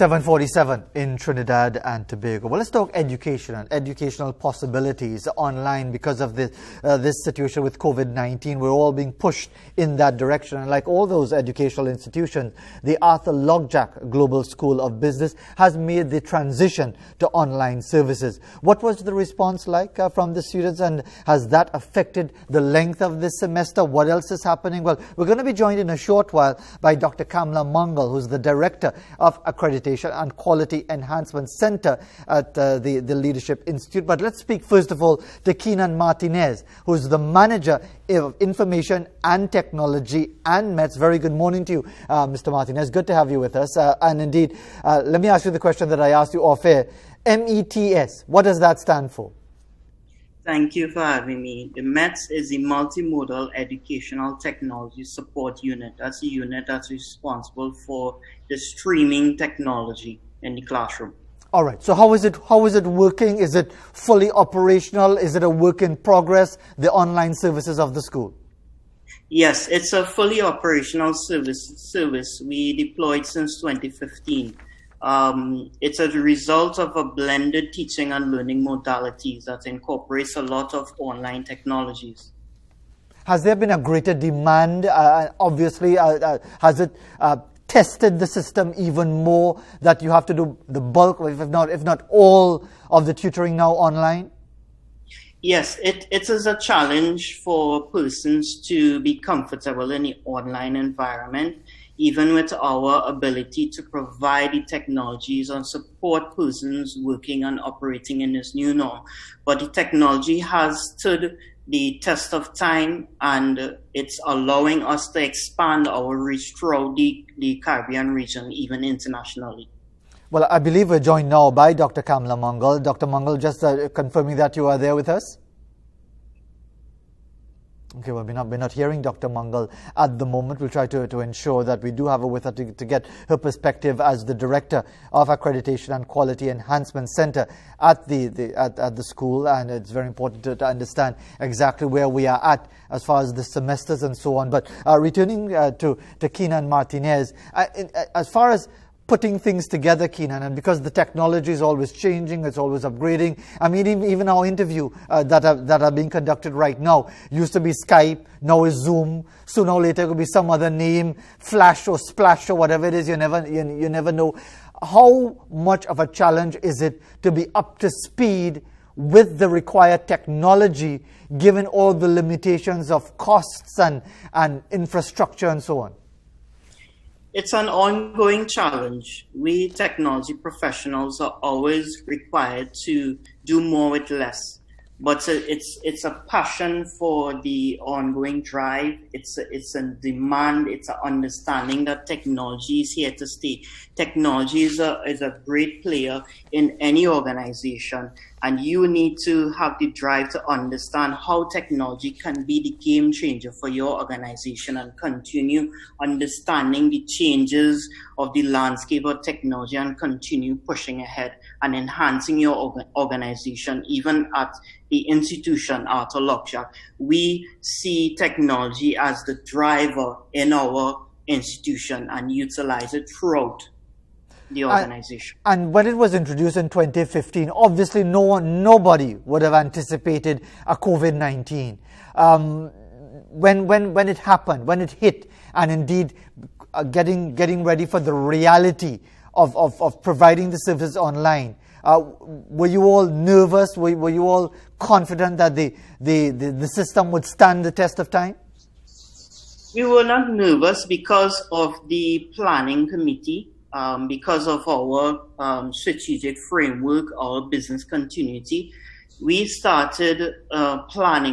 7:47 in Trinidad and Tobago. Well, let's talk education and educational possibilities online because of this situation with COVID-19. We're all being pushed in that direction. And like all those educational institutions, the Lok Jack Global School of Business has made the transition to online services. What was the response like from the students, and has that affected the length of this semester? What else is happening? Well, we're going to be joined in a short while by Dr. Kamla Mungal, who's the Director of Accreditation and Quality Enhancement Center at the Leadership Institute. But let's speak first of all to Keenan Martinez, who's the Manager of Information and Technology and METS. Very good morning to you, Mr. Martinez. Good to have you with us. And indeed, let me ask you the question that I asked you off air. METS, what does that stand for? Thank you for having me. The METS is the Multimodal Educational Technology Support Unit. That's the unit that's responsible for the streaming technology in the classroom. All right. So how is it working? Is it fully operational? Is it a work in progress, the online services of the school? Yes, it's a fully operational service we deployed since 2015. It's a result of a blended teaching and learning modalities that incorporates a lot of online technologies. Has there been a greater demand? Obviously, has it tested the system even more that you have to do the bulk, if not all, of the tutoring now online? Yes, it is a challenge for persons to be comfortable in the online environment, even with our ability to provide the technologies and support persons working and operating in this new norm. But the technology has stood the test of time, and it's allowing us to expand our reach throughout the Caribbean region, even internationally. Well, I believe we're joined now by Dr. Kamla Mungal. Dr. Mungal, just confirming that you are there with us. Okay, well, we're not hearing Dr. Mungal at the moment. We'll try to ensure that we do have her with her to get her perspective as the Director of Accreditation and Quality Enhancement Center at the school. And it's very important to understand exactly where we are at as far as the semesters and so on. But returning to Keenan Martinez, as far as putting things together, Keenan, and because the technology is always changing, it's always upgrading. I mean, even our interview that are being conducted right now used to be Skype, now is Zoom. Sooner or later it could be some other name, Flash or Splash or whatever it is. You never know. How much of a challenge is it to be up to speed with the required technology, given all the limitations of costs and infrastructure and so on? It's an ongoing challenge. We technology professionals are always required to do more with less. But it's a passion for the ongoing drive. It's a demand. It's an understanding that technology is here to stay. Technology is a great player in any organization, and you need to have the drive to understand how technology can be the game changer for your organization and continue understanding the changes of the landscape of technology and continue pushing ahead and enhancing your organization, even at the institution at Lok Jack. We see technology as the driver in our institution and utilize it throughout the organization. And when it was introduced in 2015, obviously nobody would have anticipated a COVID-19. When it happened, when it hit, and indeed getting ready for the reality of providing the service online, were you all nervous? Were you all confident that the system would stand the test of time? We were not nervous because of the planning committee, because of our strategic framework, our business continuity. We started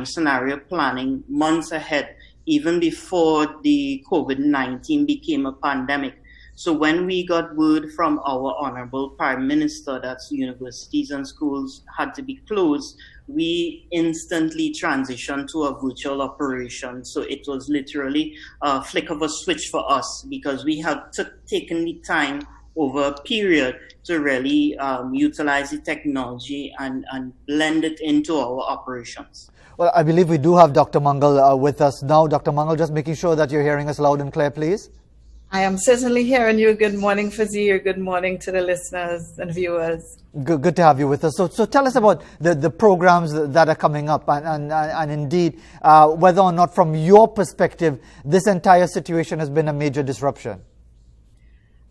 scenario planning months ahead, even before the COVID-19 became a pandemic. So when we got word from our Honorable Prime Minister that universities and schools had to be closed, we instantly transitioned to a virtual operation. So it was literally a flick of a switch for us, because we had taken the time over a period to really utilize the technology and blend it into our operations. Well, I believe we do have Dr. Mungal with us now. Dr. Mungal, just making sure that you're hearing us loud and clear, please. I am certainly hearing you. Good morning, Fazir. Good morning to the listeners and viewers. Good to have you with us. So tell us about the programs that are coming up and indeed whether or not from your perspective this entire situation has been a major disruption.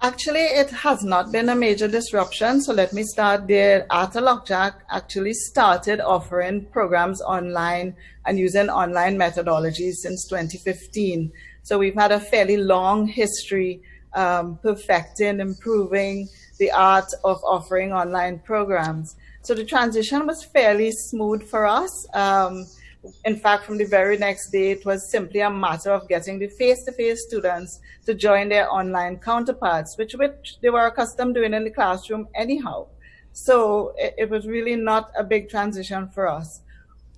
Actually, it has not been a major disruption. So let me start there. Lok Jack actually started offering programs online and using online methodologies since 2015. So we've had a fairly long history perfecting, improving the art of offering online programs. So the transition was fairly smooth for us. In fact, from the very next day, it was simply a matter of getting the face-to-face students to join their online counterparts, which they were accustomed doing in the classroom anyhow. So it was really not a big transition for us.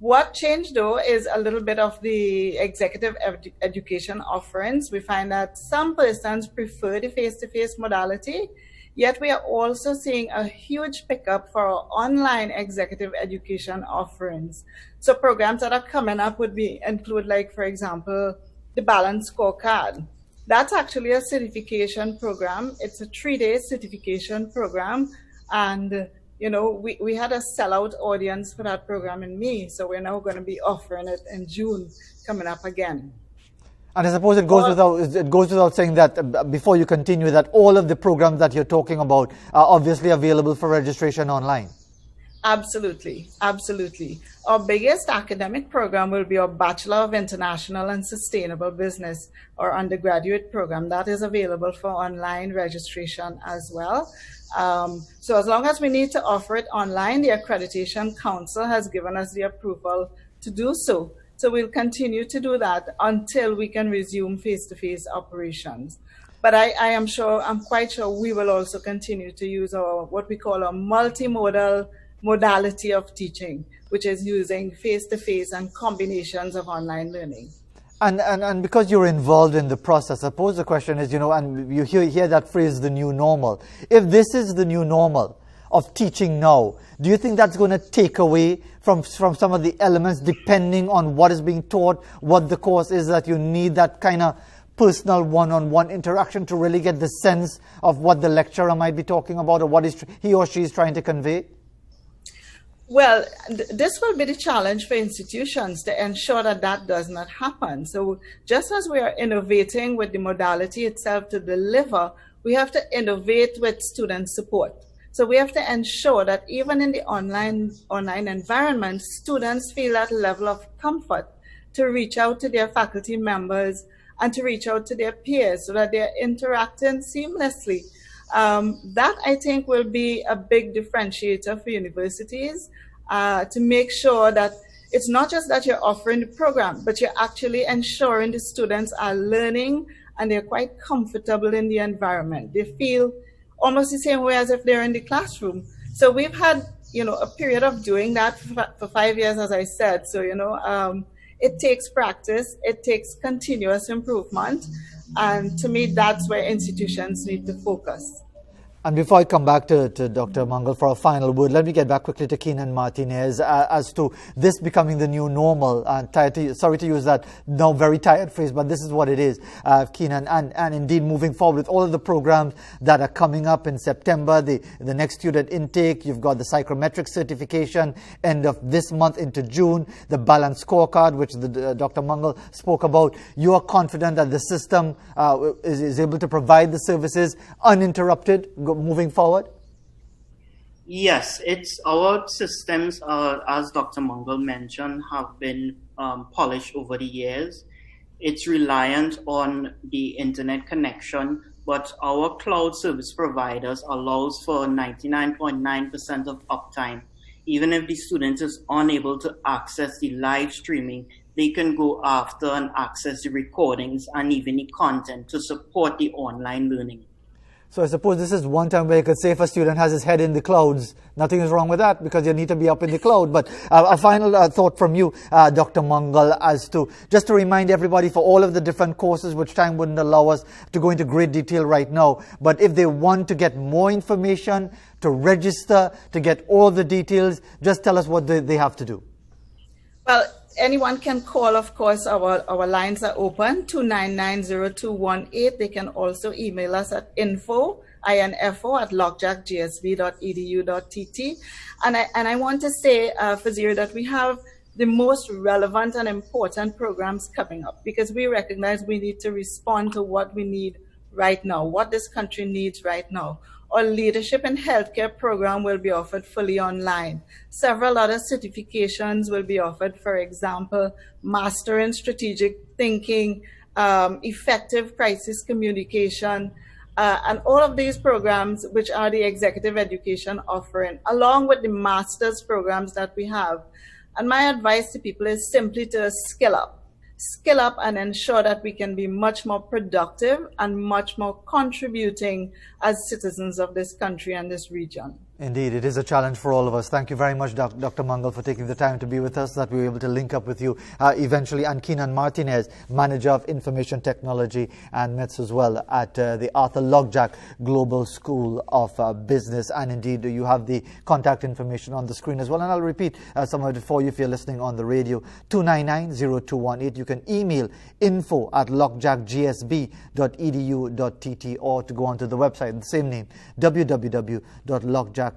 What changed, though, is a little bit of the executive education offerings. We find that some persons prefer the face-to-face modality, yet we are also seeing a huge pickup for our online executive education offerings. So programs that are coming up would include, like, for example, the Balance Scorecard. That's actually a certification program. It's a 3-day certification program. And, you know, we had a sellout audience for that program in May. So we're now going to be offering it in June, coming up again. And I suppose it goes without saying that before you continue, that all of the programs that you're talking about are obviously available for registration online. Absolutely, absolutely. Our biggest academic program will be our Bachelor of International and Sustainable Business, or undergraduate program. That is available for online registration as well. So as long as we need to offer it online, the Accreditation Council has given us the approval to do so. So we'll continue to do that until we can resume face-to-face operations. But I'm quite sure we will also continue to use what we call a multimodal modality of teaching, which is using face-to-face and combinations of online learning. And because you're involved in the process, I suppose the question is, and you hear that phrase, the new normal. If this is the new normal of teaching now, do you think that's going to take away from some of the elements depending on what is being taught, what the course is, that you need that kind of personal one-on-one interaction to really get the sense of what the lecturer might be talking about or what he or she is trying to convey? Well, this will be the challenge for institutions to ensure that that does not happen. So just as we are innovating with the modality itself to deliver, we have to innovate with student support. So we have to ensure that even in the online environment, students feel that level of comfort to reach out to their faculty members and to reach out to their peers so that they're interacting seamlessly. That, I think, will be a big differentiator for universities to make sure that it's not just that you're offering the program, but you're actually ensuring the students are learning and they're quite comfortable in the environment. They feel almost the same way as if they're in the classroom. So we've had, a period of doing that for 5 years, as I said. So, it takes practice, it takes continuous improvement. And to me, that's where institutions need to focus. And before I come back to Dr. Mungal for a final word, let me get back quickly to Keenan Martinez as to this becoming the new normal. And sorry to use that now very tired phrase, but this is what it is, Keenan. And indeed, moving forward with all of the programs that are coming up in September, the next student intake, you've got the psychometric certification end of this month into June, the balance scorecard, which Dr. Mungal spoke about. You are confident that the system is able to provide the services uninterrupted moving forward? Yes, it's our systems, as Dr. Mungal mentioned, have been polished over the years. It's reliant on the internet connection, but our cloud service providers allows for 99.9% of uptime. Even if the student is unable to access the live streaming, they can go after and access the recordings and even the content to support the online learning. So I suppose this is one time where you could say if a student has his head in the clouds, nothing is wrong with that because you need to be up in the cloud. But a final thought from you, Dr. Mungal, as to just to remind everybody for all of the different courses, which time wouldn't allow us to go into great detail right now. But if they want to get more information, to register, to get all the details, just tell us what they have to do. Well, anyone can call, of course. Our lines are open, 299-0218. They can also email us at info at lokjackgsb.edu.tt. And I want to say, Fazir, that we have the most relevant and important programs coming up, because we recognize we need to respond to what we need right now, what this country needs right now. Our leadership in healthcare program will be offered fully online. Several other certifications will be offered, for example, Master in Strategic Thinking, Effective Crisis Communication, and all of these programs, which are the executive education offering, along with the master's programs that we have. And my advice to people is simply to skill up and ensure that we can be much more productive and much more contributing as citizens of this country and this region. Indeed, it is a challenge for all of us. Thank you very much, Dr. Mungal, for taking the time to be with us, that we were able to link up with you eventually. And Keenan Martinez, Manager of Information Technology and METS as well at the Lok Jack Global School of Business. And indeed, you have the contact information on the screen as well. And I'll repeat some of it for you if you're listening on the radio. 299-0218. You can email info at lokjackgsb.edu.tt, or to go onto the website, the same name, www.lokjackgsb.edu.tt.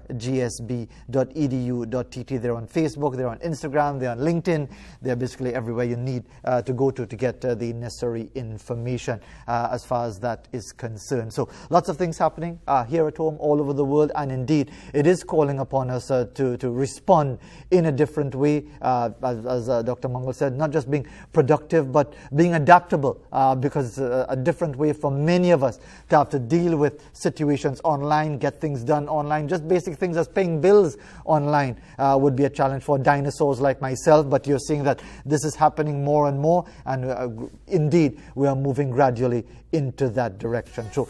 They're on Facebook, they're on Instagram, they're on LinkedIn. They're basically everywhere you need to go to get the necessary information as far as that is concerned. So lots of things happening here at home, all over the world, and indeed it is calling upon us to respond in a different way, as Dr. Mungal said, not just being productive but being adaptable, because a different way for many of us to have to deal with situations online, get things done online, just basic things as paying bills online would be a challenge for dinosaurs like myself. But you're seeing that this is happening more and more, and indeed we are moving gradually into that direction. So